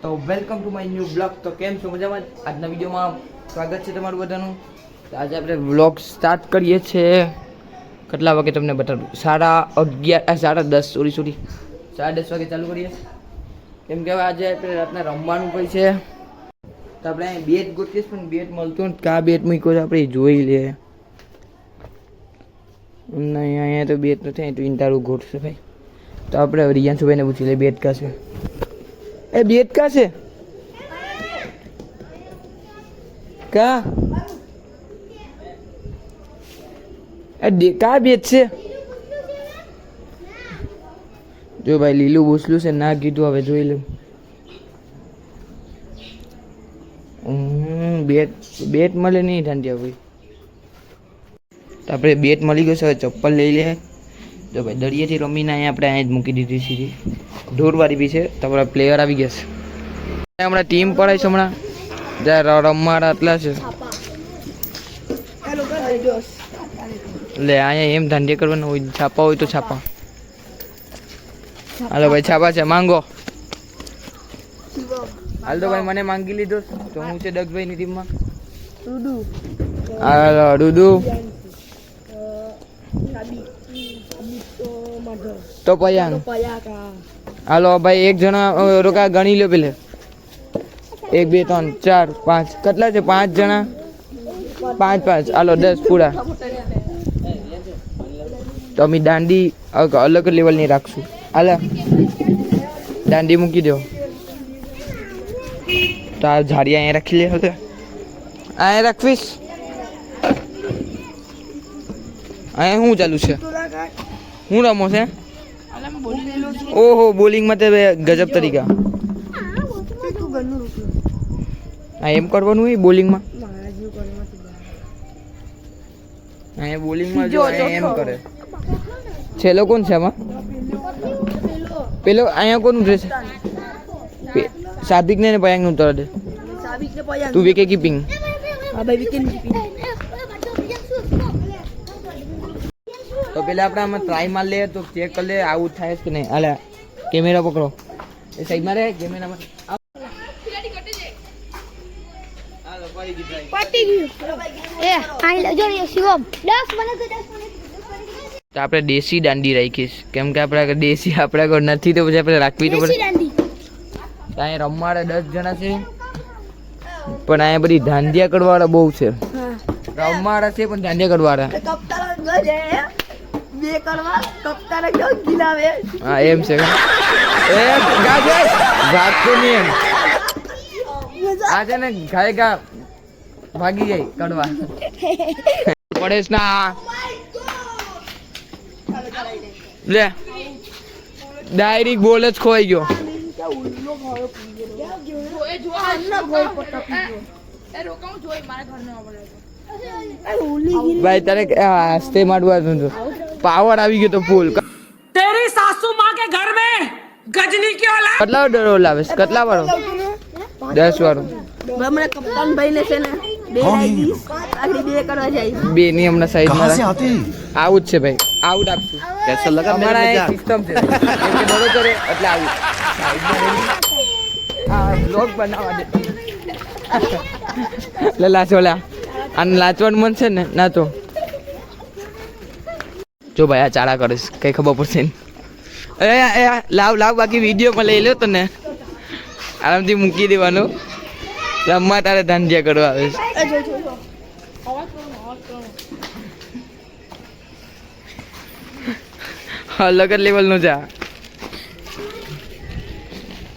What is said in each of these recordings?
તો welcome to my new blog. તો કેમ છો? મજામાં? આજના વિડીયોમાં સ્વાગત છે તમારું બધાનું. તો આજે આપણે વ્લોગ સ્ટાર્ટ કરીએ છીએ. કેટલા વાગે તમને બતાવું? 11:30 સોરી 10:30 વાગે ચાલુ કરીએ. કેમ કે આજે આપણે રાતના રમવાનું કોઈ છે. તો આપણે અહીં બેટ ગોતીએ પણ બેટ મળતું નથી. કા બેટ મૂક્યો છે આપણે જોઈ લઈએ. નહીં, અહીંયા તો બેટ નથી. તો ઇન્ટારું ગોઠશે ભાઈ. તો આપણે રિયાંશુભાઈને પૂછી લઈએ બેટ કા છે. એ બેટ કા છે? કા કા બેટ છે? જો ભાઈ લીલું ભૂસલું છે, ના કીધું. હવે જોઈ લઉં. બેટ મળે નહીં ઠાંડિયા ભાઈ. તો આપણે બેટ મળી ગયો છે. હવે ચપ્પલ લઈ લે. તો ભાઈ દરિયેથી રમીને અહીંયા આપણે અહીંયા જ મૂકી દીધી સીધી. ઢોરવાળી બી છે. તો આપણા પ્લેયર આવી ગયા છે. હમણાં ટીમ પડાય છે. હમણાં જ્યાં રમવાના આટલા છે. લે અહીંયા એમ ધંધે કરવાના હોય. છાપા હોય તો છાપા. હાલો ભાઈ છાપા છે, માંગો. હાલ તો ભાઈ મને માંગી લીધો. તો હું છે ડગભાઈ ની ટીમમાં. હાલો ડુડુ. તો પયાંગ. હાલો ભાઈ એક જણા રોકા ગણી લો પેલે. 1 2 3 4 5 કેટલા છે? 5 જણા. 5 હાલો 10 પૂરા. તો અમે દાંડી અલગ લેવલની રાખશું. હાલા દાંડી મૂકી દો. તો આ ઝાડી અહીંયા રાખી લે. હવે અહીંયા રાખવીશ. અહીંયા શું ચાલુ છે? હું રમો છે? ઓહો બોલિંગમાં તો ગજબ તરીકા. હા એમ કરવાનું હોય બોલિંગમાં. અહીંયા બોલિંગમાં જો એમ કરે. છેલ્લો કોણ છે આમાં? પેલો અહીંયા કોનું ડ્રેસ? સાબિક ને પયાંગ નું ઉતાર દે. તું વિકેટ કીપિંગ. તો પેલા આપણે આમાં ટ્રાય માર લે તો ચેક કરી લે આઉટ થાય કે નહીં. હાલે કેમેરા પકડો. એ સાઈડમાં રહે કેમેરામાં. તો આપણે દેશી દાંડી રાખીશ. કેમ કે આપણે દેશી આપણા ઘર નથી તો પછી આપણે રાખવી તો પડે. અહીંયા રમવાળા 10 જણા છે. પણ અહીંયા બધી ધાંધિયા કરવાવાળા બહુ છે. રમવાળા છે પણ ધાંધિયા કરવાવાળા. હા એમ છે. ભાગતો નહીં એમ. આ છે ને ગાય ગા ભાગી જાય કડવા પડેશ ના. લે ડાયરેક્ટ બોલ જ ખોવાઈ ગયો. ભાઈ તારે હસ્તે મારવાનું પાવર આવી ગયો તો ફૂલ. तेरी सासू माँ के घर में गजनी क्यों ला? કેટલા ડરો લાવે? કેટલા વાળો? 10 વાળો. હમણાં કપ્તાન ભાઈ ને છે ને બે કરવા જાય. બે ની હમણાં સાઈડમાં આવું જ છે ભાઈ. આઉટ આપશું. કેસો લગા અમારા સિસ્ટમ છે. કેમ કે ડરો કરે એટલે આવું. આ બ્લોગ બનાવવા દે. લે લાચોલા. આને લાચવાનું મન છે ને ના તો જો ભાઈ આ ચાળા કરીશ કઈ ખબર પડશે ને. લાવ બાકી વિડીયોમાં લઈ લો તને આરામથી મૂકી દેવાનું. રમવા તારે ધાંધિયા કરવા આવે છે. અલગ જ લેવલ નું છે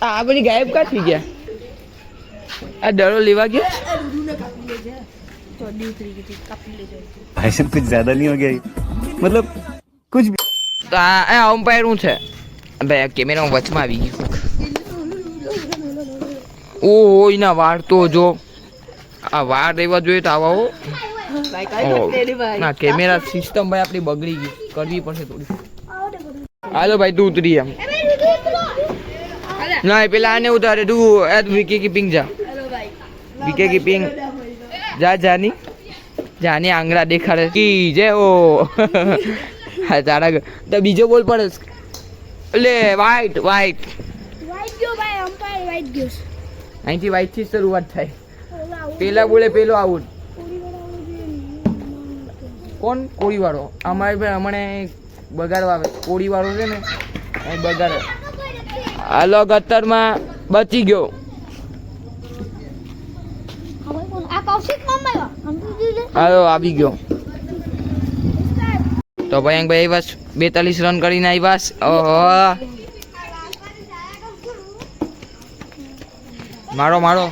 આ બધી ગાયબ કા થઈ ગયા? આ ડરો લેવા ગયો. भाई कुछ ज्यादा नहीं हो गया मतलब कुछ भी. તો આ અમ્પાયર શું છે ભાઈ? આ કેમેરામાં વચમાં આવી ગયું. ઓહો એના વાળ તો જો. આ વાળ રહેવા જોઈએ તો આવા હો. ના કેમેરા સિસ્ટમ ભાઈ આપણી બગડી ગઈ. કરવી પડશે થોડી. હાલો ભાઈ તું ઉતરી એમ. ના પેલા આને ઉતારે તું. વિકેટ કીપિંગ જા. વિકેટ કીપિંગ જા. જાની આંગળા દેખાડે કી જે ઓ. હા તારા તો બીજો બોલ પડે. લે વાઈટ. અહીંથી વાઈટથી જ શરૂઆત થાય. પેલા બોલે પેલો આઉટ. કોણ? કોળીવાળો. અમારે ભાઈ હમણાં બગાડવા આવે. કોળીવાળો છે ને અહીં બગાડે. હાલો ગતરમાં બચી ગયો. હાલો આવી ગયો. તો ભયંકભાઈ આવ્યા 42 રન કરીને આવ્યા. ઓહો મારો મારો.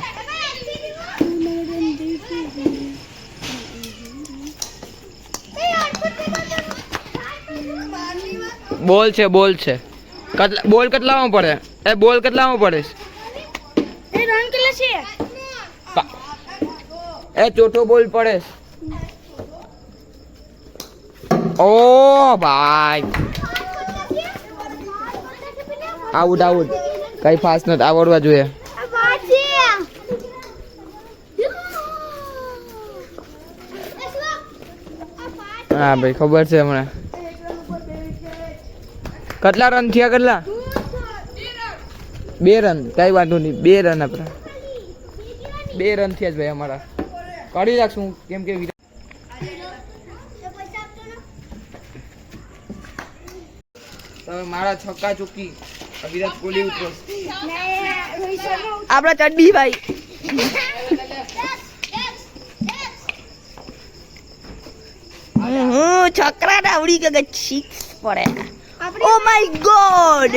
બોલ છે બોલ છે. બોલ કેટલામાં પડે? એ બોલ કેટલામાં પડે? એ ચોથો બોલ પડે. ઓ ભાઈ આઉટ આઉટ. કઈ ફાસ્ટ નથી આવડવા જોઈએ. હા ભાઈ ખબર છે હમણાં. કેટલા રન થયા? કેટલા? 2 રન. કઈ વાંધો નહીં. 2 રન આપણા 2 રન થયા જ ભાઈ અમારા. કાઢી નાખશું કેમ કે તમે મારા છક્કા ચૂકી. વિરાટ કોહલી ઉતરો. આપણા ચડ્ડી ભાઈ. છોકરા આવડી ગયો. 6 પડે. ઓ માય ગોડ.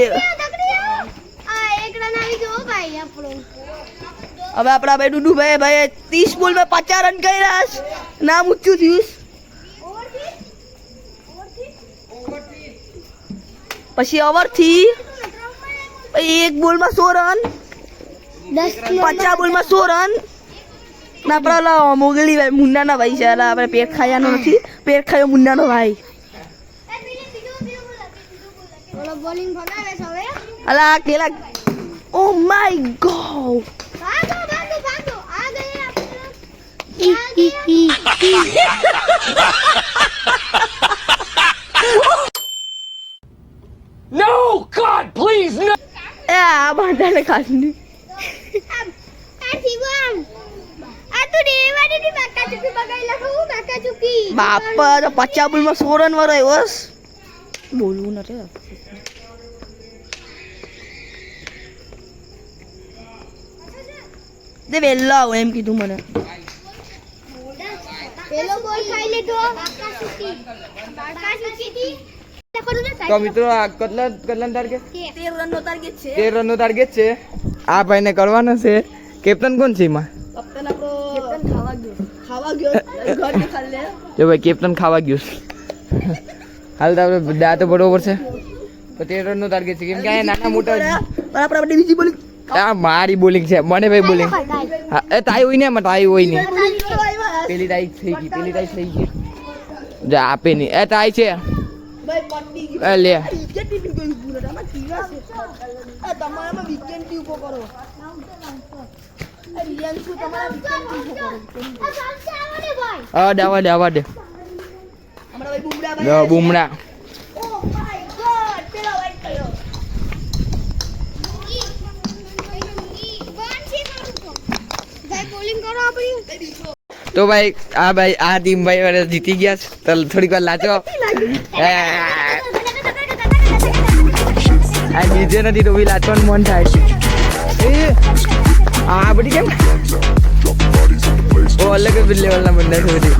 હવે આપણા ભાઈ ડુડુભાઈ 30 બોલમાં 50 રન કર્યા. નામ ઊંચું થયું. પછી ઓવરથી 1 બોલમાં 100 રન. 50 બોલમાં 100 રન. ના આપણા મોગલી ભાઈ મુન્નાના ભાઈ છે. આપણે પેટ ખાયાનો નથી. પેટ ખાયો મુન્નાનો ભાઈ. અલા કેલા. Oh my God. No, God, please, no. આ બાંધાને ખાસની. બાપા તો 50 બોલમાં 100 રન વાળો આવ્યો. બોલવું નથી. તે વહેલો આવો એમ કીધું મને. પેલો બોલ ખાઈ લીધો. તો મિત્રો આ કેટલા ટાર્ગેટ? 13 રનનો ટાર્ગેટ છે. 13 રનનો ટાર્ગેટ છે. આ ભાઈને કરવાનો છે. કેપ્ટન કોણ છે એમાં? કેપ્ટન આપણો કેપ્ટન ખાવા ગયો ઘર નિકાલ લે. જો ભાઈ કેપ્ટન ખાવા ગયો. હાલ તો આપણે દા તો બરોબર છે. તો 13 રનનો ટાર્ગેટ છે કેમ કે આ નાના મોટા. બરાબર આપણે બીજી બોલિંગ. આ મારી બોલિંગ છે. મને ભાઈ બોલિંગ. હા એ તાઈ હોય ને એમાં તાઈ હોય ને. પેલી તાઈ થઈ ગઈ. પેલી તાઈ થઈ ગઈ. જા આપે નહીં. એ તાઈ છે. ભાઈ પટ્ટી ગઈ. એ લે. વિકેટ ની ગઈ પૂરા. આમાં કીવા છે. આ તમારામાં વિકેટ ની ઉભો કરો. રિયાન શું તમારા વિકેટ ની ઉભો કરો. આવા દે. હમણાં ભાઈ બુમરા ભાઈ. જો બુમરા. Oh my God. પેલો વાઈટ કર્યો. તો ભાઈ આ ટીમ ભાઈ વાળા જીતી ગયા છે. તો થોડીક વાર લાચો. આ જીતે નથી તો બી લાચવાનું મન થાય. આ બધી કેમ ઓ અલગ જ લેવલના બંને છે બધી.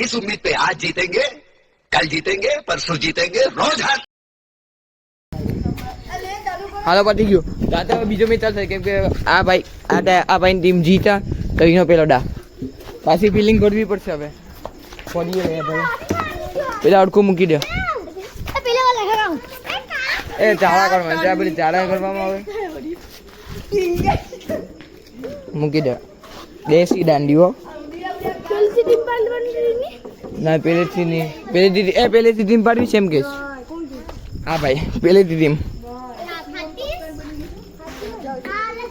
इस उम्मीद पे आज जीतेंगे, कल जीतेंगे, परसों जीतेंगे, रोज हार. હાલો પતી ગયું. રાતે હવે બીજો મેચ ચાલશે કેમ કે આ ભાઈની ટીમ જીતા તો એનો પેલો ડા પાછી ફિલિંગ કરવી પડશે. હવે પડીએ ભાઈ પેલા અડકું મૂકી દે. એ ચાળા કરવામાં જ્યાં પેલી ચાળા કરવામાં આવે મૂકી દે. દેશી દાંડીઓ ના પહેલેથી નહીં. પહેલેથી ટીમ પાડવી છે એમ કે હા ભાઈ પહેલેથી ટીમ.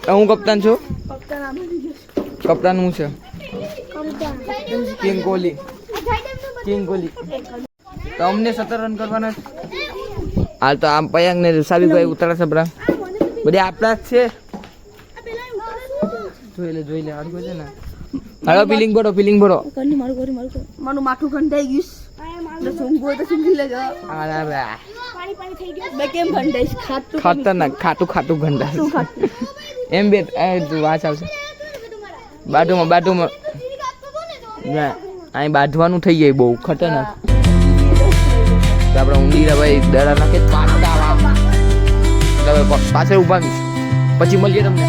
હું કપ્તાન છું. કપડાનું છે કિંગ કોહલી તો અમને 17 રન કરવાના છે. હાલ તો આમ પયાંગ ને સાબી ભાઈ ઉતારા સબરા બધી આપણા જ છે. જોઈ લે આડકો છે ને. હાલો ફિલિંગ ભરો મારું માથું ખંડાઈ ગયું એટલે સૂંઘવું હોય તો સૂંઘી લેજો. બે કેમ ખંડાઈશ? ખાતું ખતરનાક ખાટું ગંડા શું ખાતું? એમ બે વાંચ આવશે બાટુમાં ના અહીં બાંધવાનું થઈ જાય બહુ ખતરનાક. તો આપણે ઊંડીરા ભાઈ દડા નાખે પાછળ ઉભા પછી મળીએ તમને.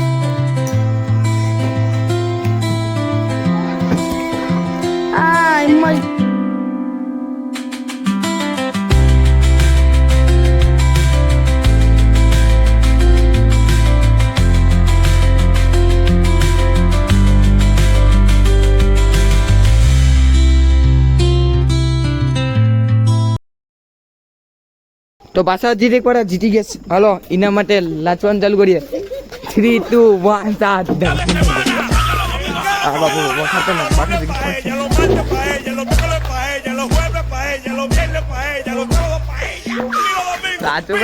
તો પાછા જીતી પડે જીતી ગયા. હાલો એના માટે લાચવાનું ચાલુ કરીએ. 3, 2, 1 સ્ટાર્ટ. બાપુ ખતરનાક સાચું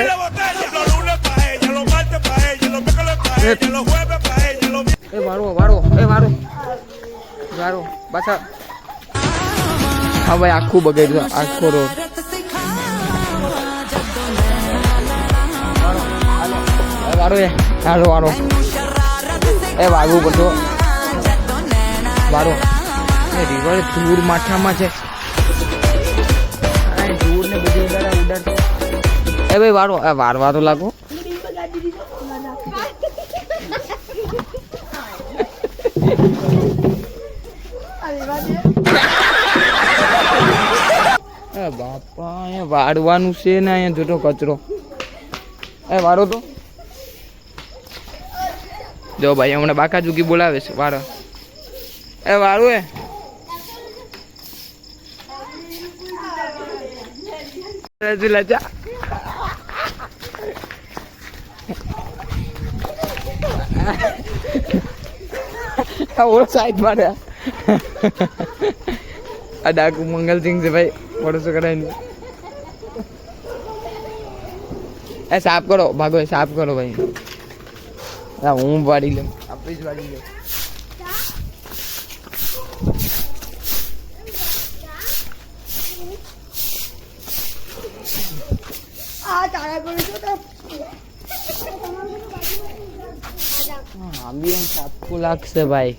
વારો પાછા. હા ભાઈ આખું બગડ્યું આખો રોડ. વારો એ વાગવું પડતો વારો. રિવર ધૂળ માથામાં છે ધૂળ ને બધી ઉડાડતો. એ ભાઈ વારો વારવા તો લાગો. બાપા અહીંયા વાળવાનું છે ને અહીંયા જોતો કચરો. એ વારો તો જો ભાઈ હમણાં બાકા જુગી બોલાવે છે વારો. એ વારું ઓળો સાઈડ મારે આ ડાકુ મંગલસિંહ છે ભાઈ પડોશો કરાય નહીં. એ સાફ કરો ભાગો સાફ કરો ભાઈ. હું વાળી લઉં આપણી જ વાળી લઉં. આંબિયન્સ આખું લાગશે ભાઈ.